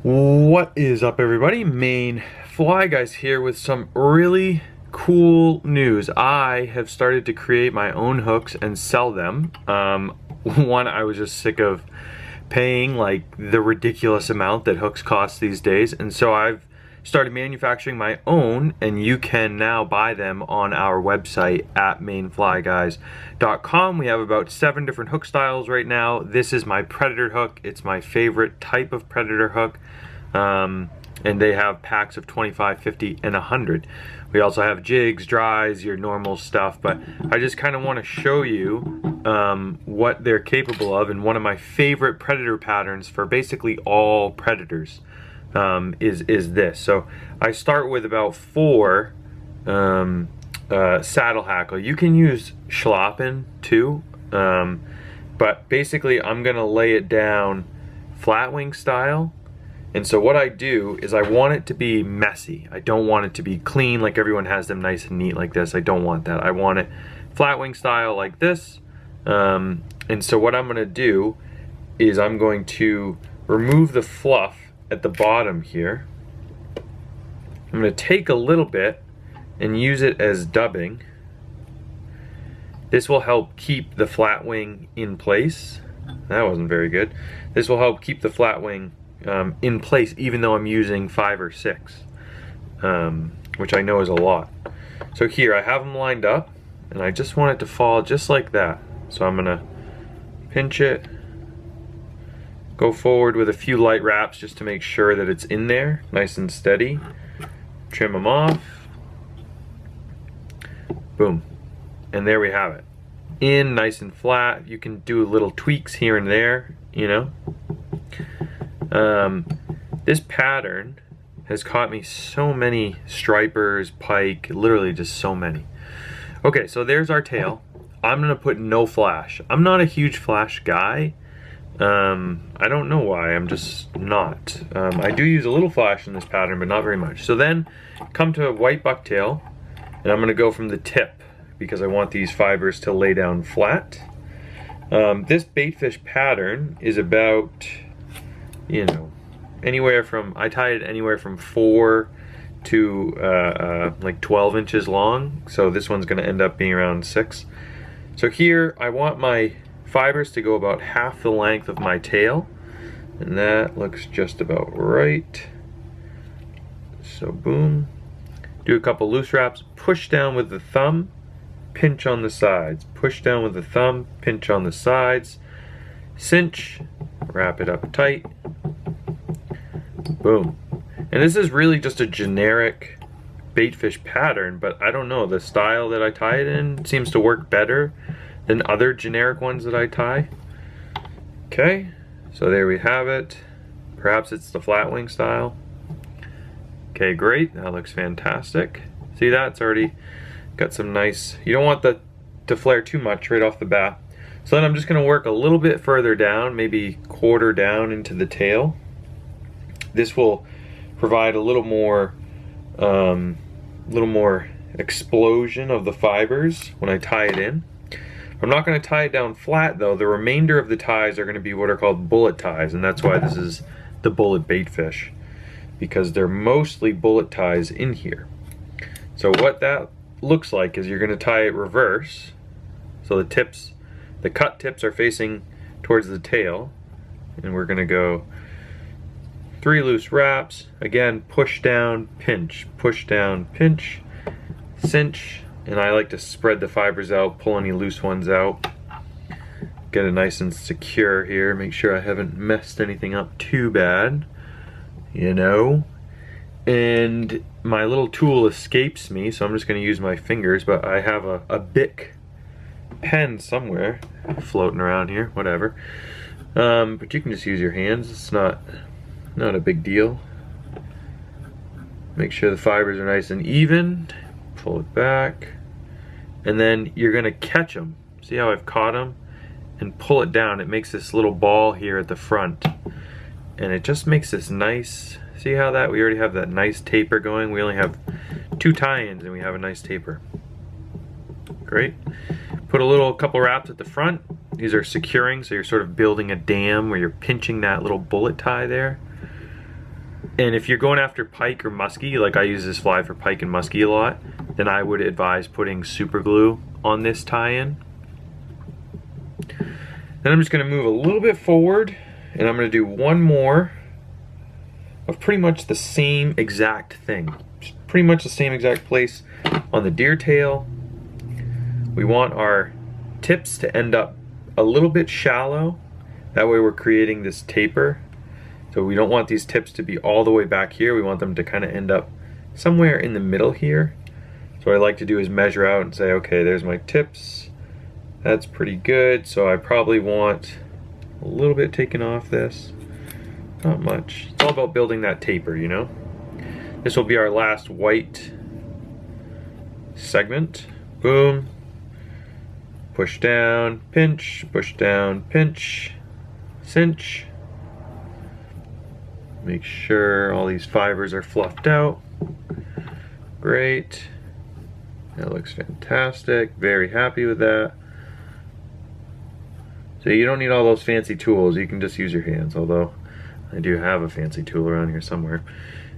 What is up, everybody? Maine Fly Guys here with some really cool news. I have started to create my own hooks and sell them. One, I was just sick of paying like the ridiculous amount that hooks cost these days, and so I've started manufacturing my own, and you can now buy them on our website at mainflyguys.com. We have about 7 different hook styles right now. This is my predator hook. It's my favorite type of predator hook. And they have packs of 25, 50, and 100. We also have jigs, dries, your normal stuff, but I just kind of want to show you what they're capable of. And one of my favorite predator patterns for basically all predators is this. So I start with about 4 saddle hackle. You can use schlappen too, but basically I'm gonna lay it down flat wing style. And so what I do is I want it to be messy. I don't want it to be clean like everyone has them nice and neat like this. I don't want that. I want it flat wing style like this. And so what I'm gonna do is I'm going to remove the fluff at the bottom here. I'm gonna take a little bit and use it as dubbing. This will help keep the flat wing in place. That wasn't very good. This will help keep the flat wing in place, even though I'm using 5 or 6, which I know is a lot. So here I have them lined up, and I just want it to fall just like that. So I'm gonna pinch it, go forward with a few light wraps just to make sure that it's in there, nice and steady. Trim them off. Boom. And there we have it. In nice and flat. You can do little tweaks here and there, you know. This pattern has caught me so many stripers, pike, literally just so many. Okay, so there's our tail. I'm gonna put no flash. I'm not a huge flash guy. I don't know why, I'm just not. I do use a little flash in this pattern, but not very much. So then come to a white bucktail, and I'm gonna go from the tip because I want these fibers to lay down flat. This baitfish pattern is about, you know, anywhere from, I tie it anywhere from 4 to like 12 inches long. So this one's gonna end up being around 6. So here I want my fibers to go about half the length of my tail, and that looks just about right. So boom, do a couple loose wraps, push down with the thumb, pinch on the sides, push down with the thumb, pinch on the sides, cinch, wrap it up tight, boom. And this is really just a generic baitfish pattern, but I don't know, the style that I tie it in seems to work better than other generic ones that I tie. Okay, so there we have it. Perhaps it's the flat wing style. Okay, great, that looks fantastic. See that? It's already got some nice, you don't want that to flare too much right off the bat. So then I'm just gonna work a little bit further down, maybe quarter down into the tail. This will provide a little more explosion of the fibers when I tie it in. I'm not gonna tie it down flat though. The remainder of the ties are gonna be what are called bullet ties, and that's why this is the bullet baitfish, because they're mostly bullet ties in here. So what that looks like is you're gonna tie it reverse. So the tips, the cut tips are facing towards the tail, and we're gonna go 3 loose wraps. Again, push down, pinch, pinch, cinch, and I like to spread the fibers out, pull any loose ones out. Get it nice and secure here, make sure I haven't messed anything up too bad, you know. And my little tool escapes me, so I'm just gonna use my fingers, but I have a Bic pen somewhere floating around here, whatever. But you can just use your hands, it's not a big deal. Make sure the fibers are nice and even, pull it back, and then you're gonna catch them. See how I've caught them? And pull it down. It makes this little ball here at the front, and it just makes this nice, see how that, we already have that nice taper going. We only have 2 tie-ins and we have a nice taper. Great. Put a couple wraps at the front. These are securing, so you're sort of building a dam where you're pinching that little bullet tie there. And if you're going after pike or musky, like I use this fly for pike and musky a lot, then I would advise putting super glue on this tie-in. Then I'm just gonna move a little bit forward, and I'm gonna do one more of pretty much the same exact thing. Pretty much the same exact place on the deer tail. We want our tips to end up a little bit shallow. That way we're creating this taper. So we don't want these tips to be all the way back here. We want them to kind of end up somewhere in the middle here. So what I like to do is measure out and say, okay, there's my tips. That's pretty good. So I probably want a little bit taken off this. Not much. It's all about building that taper, you know? This will be our last white segment. Boom. Push down, pinch, push down, pinch, cinch. Make sure all these fibers are fluffed out. Great. That looks fantastic. Very happy with that. So you don't need all those fancy tools. You can just use your hands, although I do have a fancy tool around here somewhere.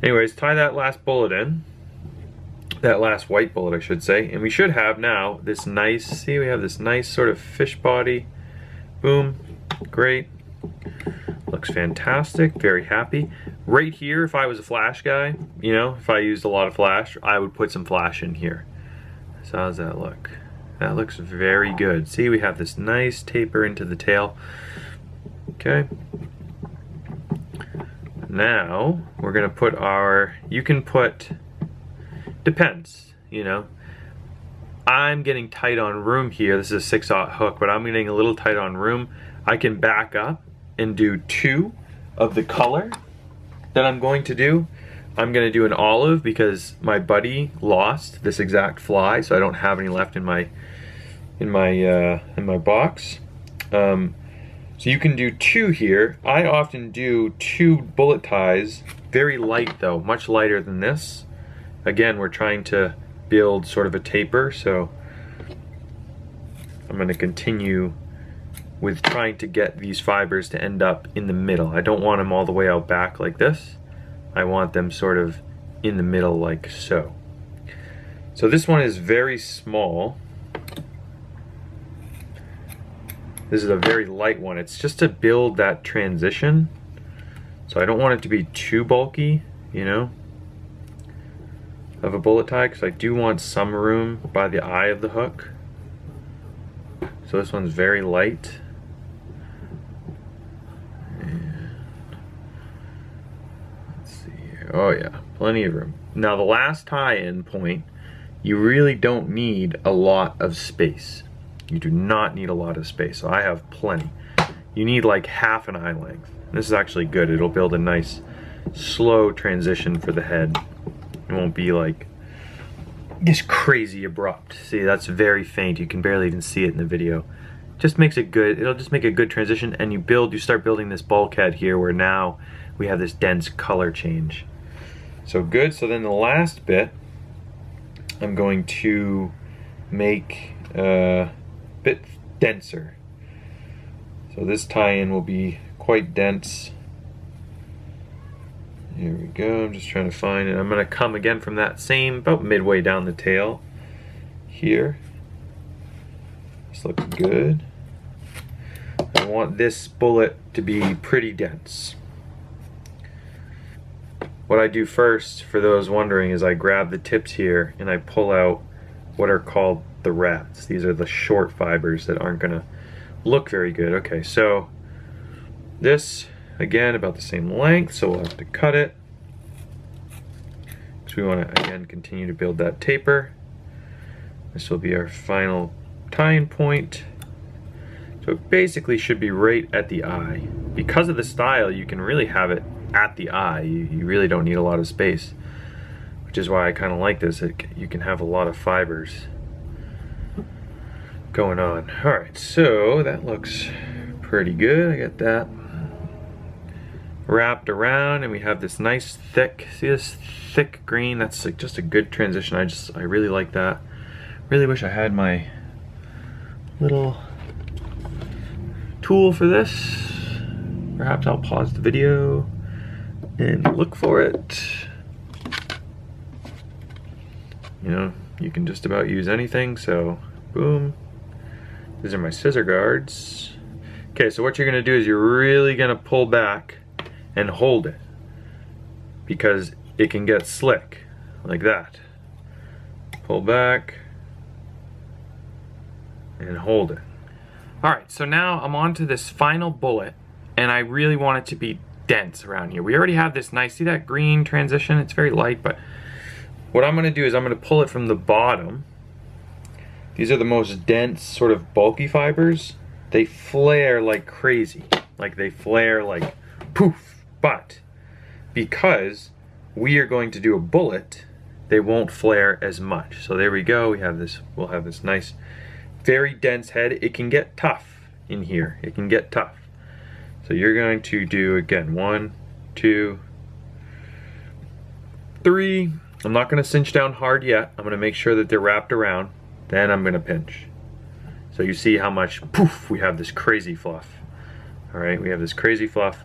Anyways, tie that last bullet in. That last white bullet, I should say. And we should have now this nice, see, we have this nice sort of fish body. Boom. Great. Looks fantastic. Very happy. Right here, if I was a flash guy, you know, if I used a lot of flash, I would put some flash in here. So how does that look? That looks very good. See, we have this nice taper into the tail. Okay. Now, we're gonna put our, you can put, depends, you know. I'm getting tight on room here. This is a 6/0 hook, but I'm getting a little tight on room. I can back up and do 2 of the color that I'm going to do. I'm gonna do an olive because my buddy lost this exact fly, so I don't have any left in my box. So you can do 2 here. I often do 2 bullet ties, very light though, much lighter than this. Again, we're trying to build sort of a taper, so I'm gonna continue with trying to get these fibers to end up in the middle. I don't want them all the way out back like this. I want them sort of in the middle like so. So this one is very small. This is a very light one. It's just to build that transition. So I don't want it to be too bulky, you know, of a bullet tie, because I do want some room by the eye of the hook. So this one's very light. And let's see here. Oh yeah, plenty of room. Now the last tie-in point, you really don't need a lot of space. You do not need a lot of space, so I have plenty. You need like half an eye length. This is actually good. It'll build a nice slow transition for the head. It won't be like this crazy abrupt. See, that's very faint. You can barely even see it in the video. Just makes it good. It'll just make a good transition, and you start building this bulkhead here where now we have this dense color change. So good. So then the last bit, I'm going to make bit denser. So this tie-in will be quite dense. Here we go. I'm just trying to find it. I'm going to come again from that same, about midway down the tail here. This looks good. I want this bullet to be pretty dense. What I do first, for those wondering, is I grab the tips here and I pull out what are called the rats. These are the short fibers that aren't gonna look very good. Okay, so this, again, about the same length, so we'll have to cut it. So we wanna, again, continue to build that taper. This will be our final tie-in point. So it basically should be right at the eye. Because of the style, you can really have it at the eye. You really don't need a lot of space, which is why I kind of like this. You can have a lot of fibers going on. Alright, so that looks pretty good. I got that wrapped around, and we have this nice thick, see this thick green? That's like just a good transition. I really like that. Really wish I had my little tool for this. Perhaps I'll pause the video. and look for it. You know, you can just about use anything, so boom. These are my scissor guards. Okay, so what you're gonna do is you're really gonna pull back and hold it, because it can get slick, like that. Pull back and hold it. All right, so now I'm on to this final bullet, and I really want it to be dense around here. We already have this nice, see that green transition? It's very light, but what I'm gonna do is I'm gonna pull it from the bottom. These are the most dense, sort of bulky fibers. They flare like crazy. Like they flare like poof. But because we are going to do a bullet, they won't flare as much. So there we go. We'll have this nice, very dense head. It can get tough in here. It can get tough. So you're going to do, again, 1, 2, 3. I'm not going to cinch down hard yet. I'm going to make sure that they're wrapped around. Then I'm going to pinch. So you see how much poof, we have this crazy fluff. All right, we have this crazy fluff.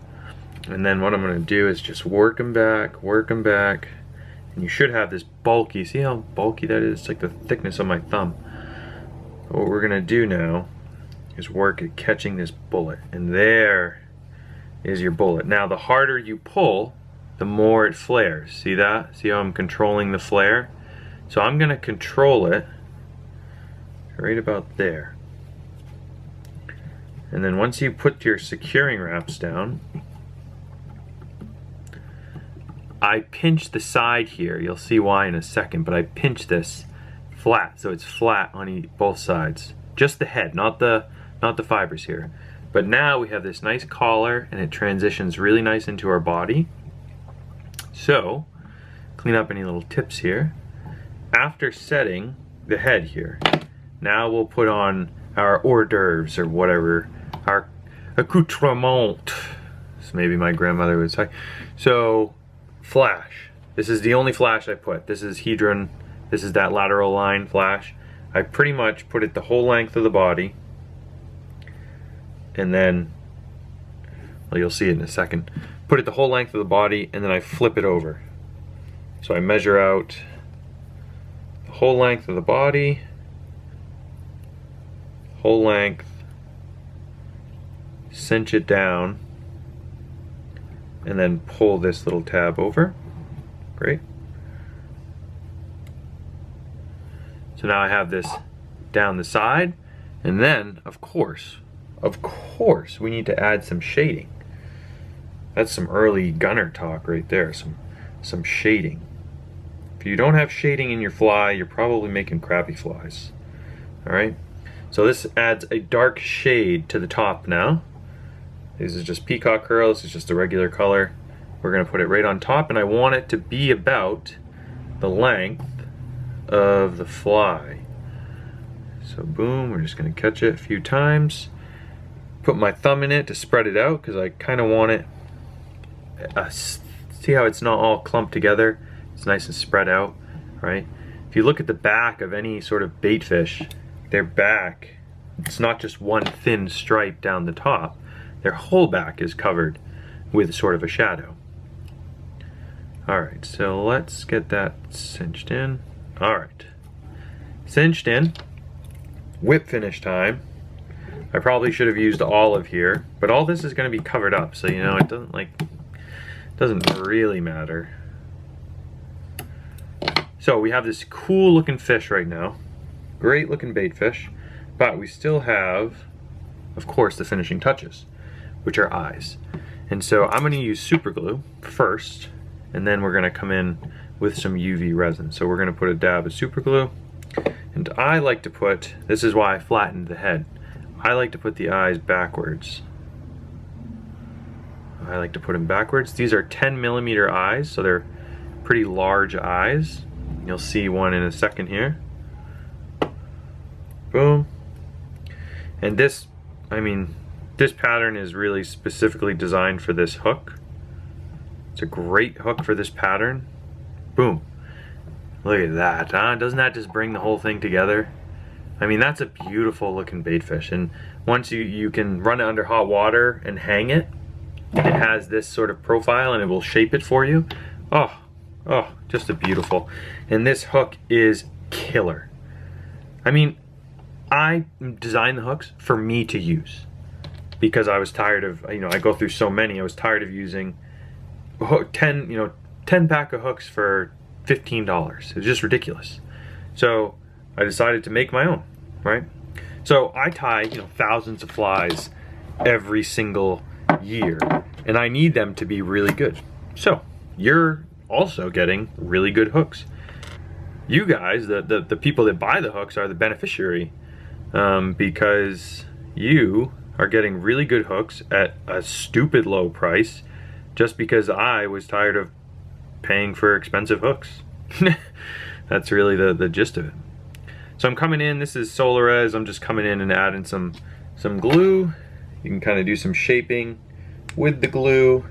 And then what I'm going to do is just work them back. And you should have this bulky, see how bulky that is? It's like the thickness of my thumb. What we're going to do now is work at catching this bullet. And there is your bullet. Now the harder you pull, the more it flares. See that? See how I'm controlling the flare? So I'm going to control it right about there. And then once you put your securing wraps down, I pinch the side here. You'll see why in a second, but I pinch this flat, so it's flat on both sides. Just the head, not the fibers here. But now we have this nice collar, and it transitions really nice into our body. So, clean up any little tips here. After setting the head here, now we'll put on our hors d'oeuvres or whatever, our accoutrement, so maybe my grandmother would say. So, flash. This is the only flash I put. This is hedron. This is that lateral line flash. I pretty much put it the whole length of the body, and then, well, you'll see it in a second. Put it the whole length of the body, and then I flip it over. So I measure out the whole length of the body, whole length, cinch it down, and then pull this little tab over. Great. So now I have this down the side, and then, of course, we need to add some shading. That's some early gunner talk right there, some shading. If you don't have shading in your fly, you're probably making crappy flies. All right? So this adds a dark shade to the top now. This is just peacock curl, this is just a regular color. We're gonna put it right on top, and I want it to be about the length of the fly. So boom, we're just gonna catch it a few times. Put my thumb in it to spread it out, because I kind of want it, see how it's not all clumped together? It's nice and spread out, right? If you look at the back of any sort of bait fish, their back, it's not just one thin stripe down the top. Their whole back is covered with sort of a shadow. Alright, so let's get that cinched in. Alright, cinched in. Whip finish time. I probably should have used olive here, but all this is going to be covered up, so you know it doesn't really matter. So we have this cool looking fish right now, great looking bait fish, but we still have, of course, the finishing touches, which are eyes. And so I'm going to use super glue first, and then we're going to come in with some UV resin. So we're going to put a dab of super glue, and I like to put, this is why I flattened the head, I like to put the eyes backwards. I like to put them backwards. These are 10mm eyes, so they're pretty large eyes. You'll see one in a second here. Boom. And this, I mean, this pattern is really specifically designed for this hook. It's a great hook for this pattern. Boom. Look at that, huh? Doesn't that just bring the whole thing together? I mean, that's a beautiful looking bait fish, and once you can run it under hot water and hang it, it has this sort of profile and it will shape it for you. Oh, just a beautiful. And this hook is killer. I mean, I designed the hooks for me to use because I was tired of, I go through so many. I was tired of using 10 pack of hooks for $15. It was just ridiculous. So I decided to make my own, right? So I tie, thousands of flies every single year, and I need them to be really good. So you're also getting really good hooks. You guys, the people that buy the hooks, are the beneficiary because you are getting really good hooks at a stupid low price just because I was tired of paying for expensive hooks. That's really the gist of it. So I'm coming in, this is Solarez, I'm just coming in and adding some glue. You can kind of do some shaping with the glue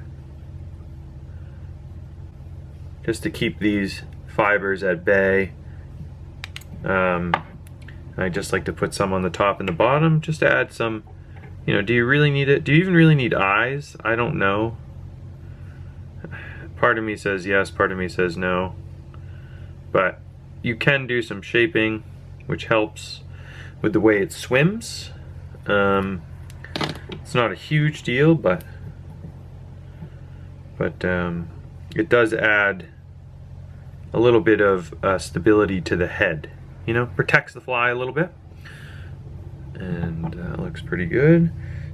just to keep these fibers at bay. I just like to put some on the top and the bottom just to add some, do you really need it? Do you even really need eyes? I don't know. Part of me says yes, part of me says no. But you can do some shaping, which helps with the way it swims. It's not a huge deal, but it does add a little bit of stability to the head. Protects the fly a little bit. And that looks pretty good.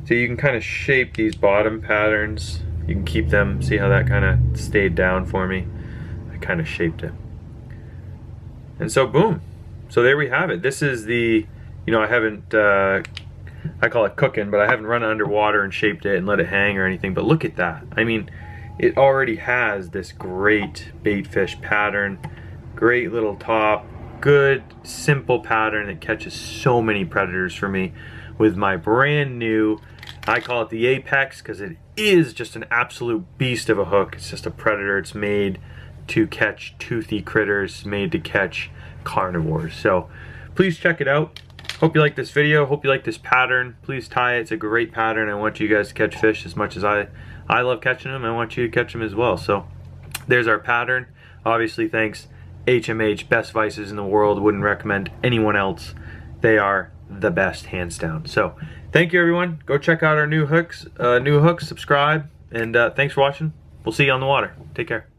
So you can kind of shape these bottom patterns. You can keep them, see how that kind of stayed down for me? I kind of shaped it. And so boom. So there we have it. This is the, I haven't, I call it cooking, but I haven't run it underwater and shaped it and let it hang or anything. But look at that. I mean, it already has this great baitfish pattern, great little top, good, simple pattern that catches so many predators for me with my brand new, I call it the Apex because it is just an absolute beast of a hook. It's just a predator. It's made to catch toothy critters, made to catch carnivores. So please check it out. Hope you like this video. Hope you like this pattern. Please tie it. It's a great pattern. I want you guys to catch fish as much as I love catching them. I want you to catch them as well. So there's our pattern. Obviously, thanks HMH, best vices in the world. Wouldn't recommend anyone else. They are the best, hands down. So thank you, everyone. Go check out our new hooks. Subscribe, and thanks for watching. We'll see you on the water. Take care.